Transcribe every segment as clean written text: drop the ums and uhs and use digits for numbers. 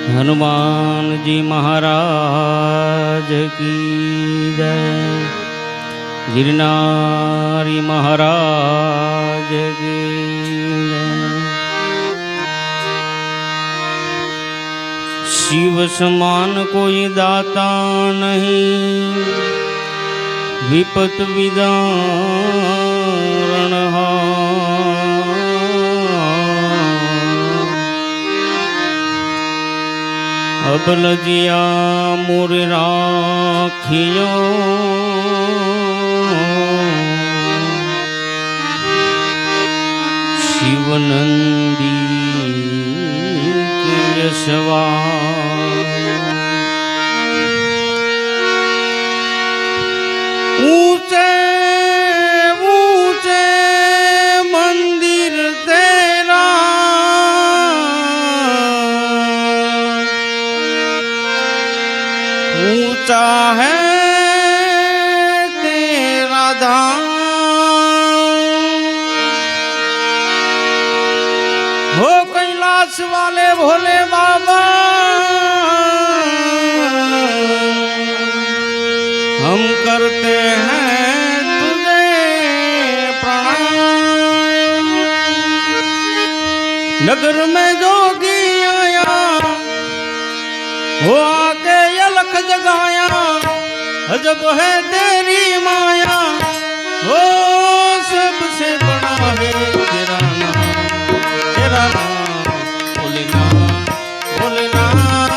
हनुमान जी महाराज की जय। गिरनारी महाराज की जय। शिव समान कोई दाता नहीं, विपत विदारण अबल जिया मोर राखियो, शिवनंदी के यशवा। ऊंचे ऊंचे मंदिर तेरा, ऊंचा है तेरा धाम। हो कैलाश वाले भोले बाबा, हम करते हैं तुझे प्रणाम। नगर में जोगी आया, वो आके अलख जगाया, अजब है तेरी माया। वो सबसे बड़ा है तेरा नाम, तेरा नाम भोलेनाथ, भोलेनाथ,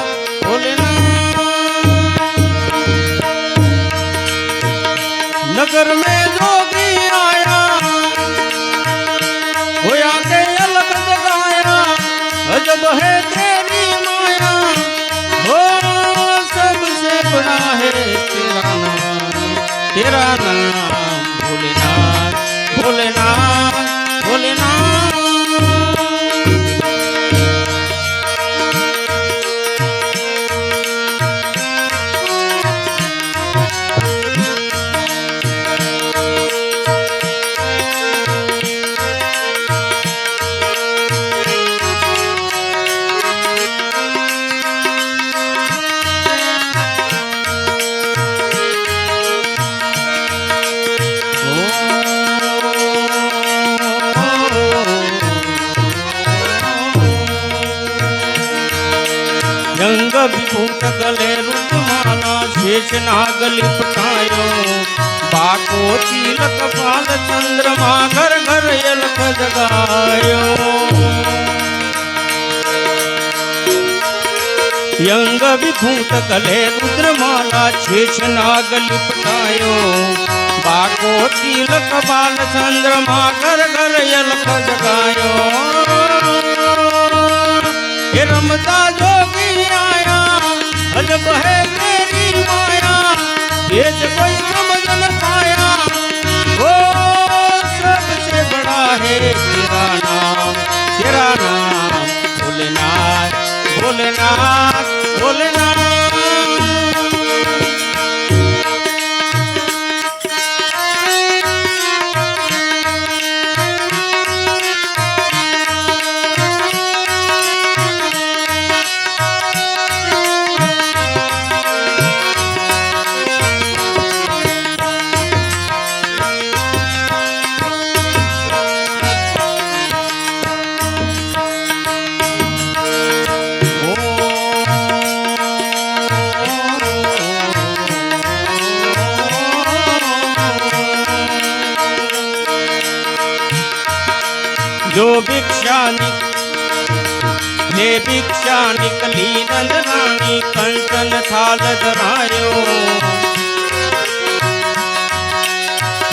भोलेनाथ। नगर में जोगी आया, वो आके अलख जगाया, अजब है तेरी माया। वो सबसे बड़ा है तेरा नाम, तेरा नाम भोलेनाथ, भोलेनाथ, भोलेनाथ। जंग विभूत गले रुद्रमाला, शेष नाग लिपटायो, बाको तिलक पाल चंद्रमा, घर घर अलख जगायो। यंग विभूत गले रुद्रमाला, शेष नाग लिपटायो, बाको तिलक पाल चंद्रमा, घर घर अलख जगायो। ये रमता जोगी आया, अजब है तेरी माया। ये जो कोई समझ न पाया, वो सबसे बड़ा है तेरा नाम, तेरा नाम भोलेनाथ, भोलेनाथ, भोलेनाथ। जो भिक्षा ले भिक्षा निकली नंदरानी, कंचन थाल धरायो।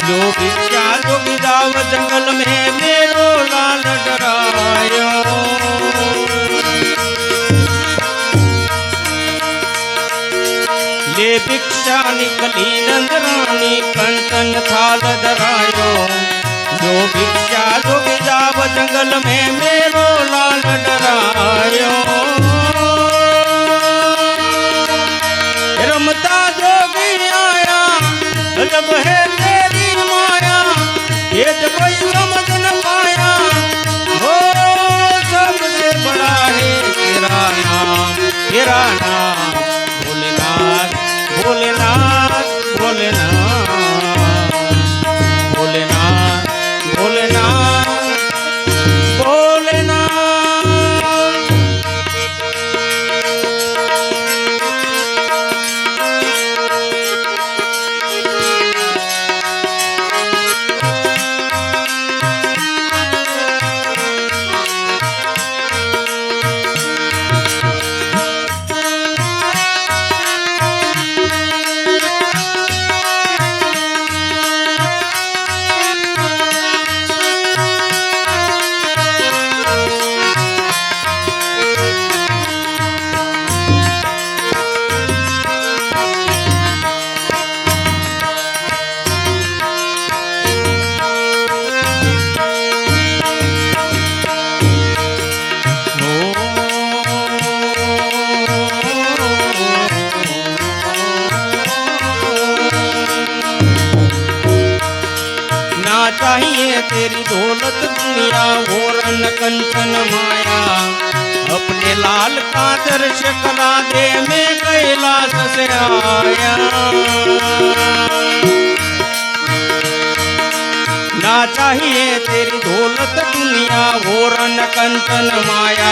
जो भिक्षा जो गिराव जंगल में, मेरो लाल डरायो। ले भिक्षा निकली नंदरानी, कंचन थाल धरायो। जो भिक्षा जो गिराव जंगल में, मेरो लाल डरायो। रमता जोगी आया, अजब है तेरी माया। ये जो कोई समझ न पाया, वो सबसे बड़ा है तेरा नाम, कंचन माया अपने लाल का दर्श करा दे मैं कैलाश से आया ना चाहिए तेरी दौलत दुनिया वो रन कंचन माया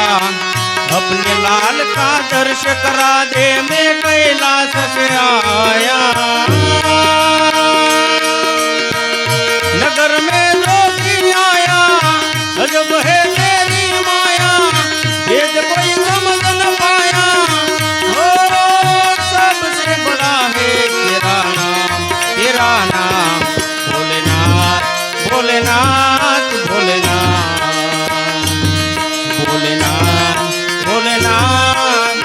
अपने लाल का दर्श करा दे मैं कैलाश से आया नगर में जोगी आया गजब है तेरी माया भेद कोई समझ न पाया ओ सबसे बड़ा है तेरा नाम भोलेनाथ भोलेनाथ भोलेनाथ भोलेनाथ भोलेनाथ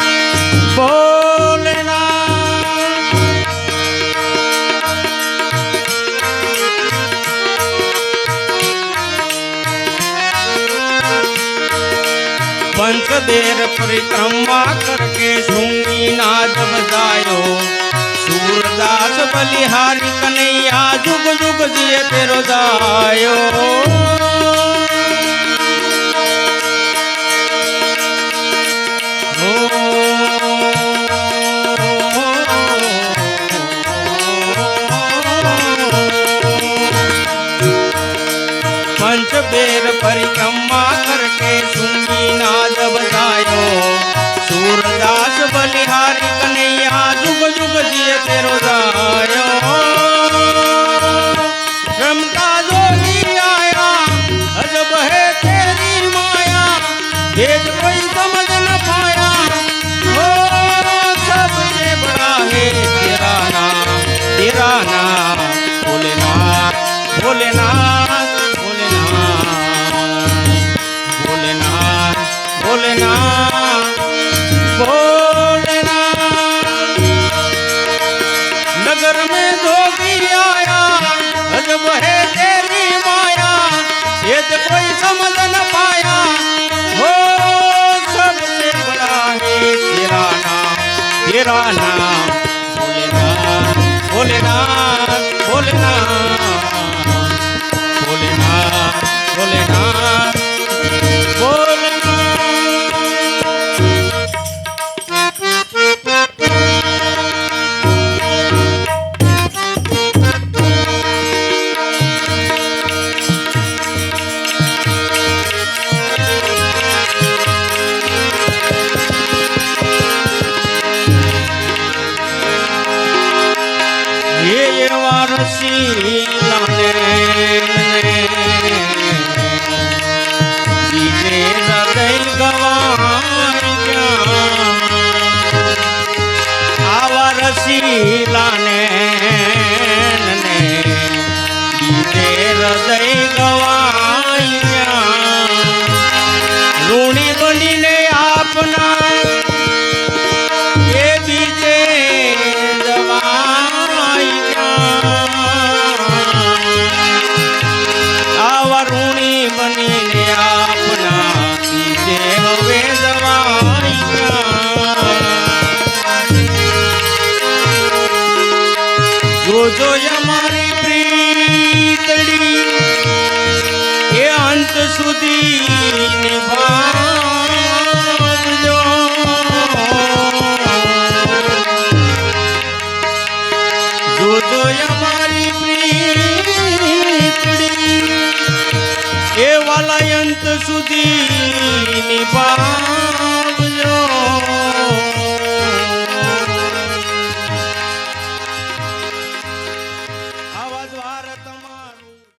भोलेनाथ पंचदेर परिक्रमा करके शृंगी नाद बजायो सूरदास बलिहारी कन्हैया जुग जुग जिए तेरो दायो पंचबेर परिक्रमा करके शृंगी नाद बजायो सूरदास बलिहारी कन्हैया जुग जुग जिए तेरो दायो रमता जोगी आया अजब है तेरी माया भेद कोई समझ न पाया ओ सबसे बड़ा है तेरा नाम भोलेनाथ भोलेनाथ भोलेनाथ भोलेनाथ भोलेनाथ नगर में जोगी आया अजब है तेरी माया ये तो कोई समझ न पाया हो सबसे बड़ा है तेरा नाम भोलेनाथ भोलेनाथ भोलेनाथ भोलेनाथ भोलेनाथ ये वारसी लाने जीते हृदय गवाई क्या आवारसी लाने जीते हृदय गवाई क्या ऋणी बनी ने अपना ये बीते ऋणी बनी अपना पीछे हवे जवाइया जो हमारी प्रीतड़ी ये अंत सुधी निभाजो जो हमारी ये वाला अंत सुधी निभावजो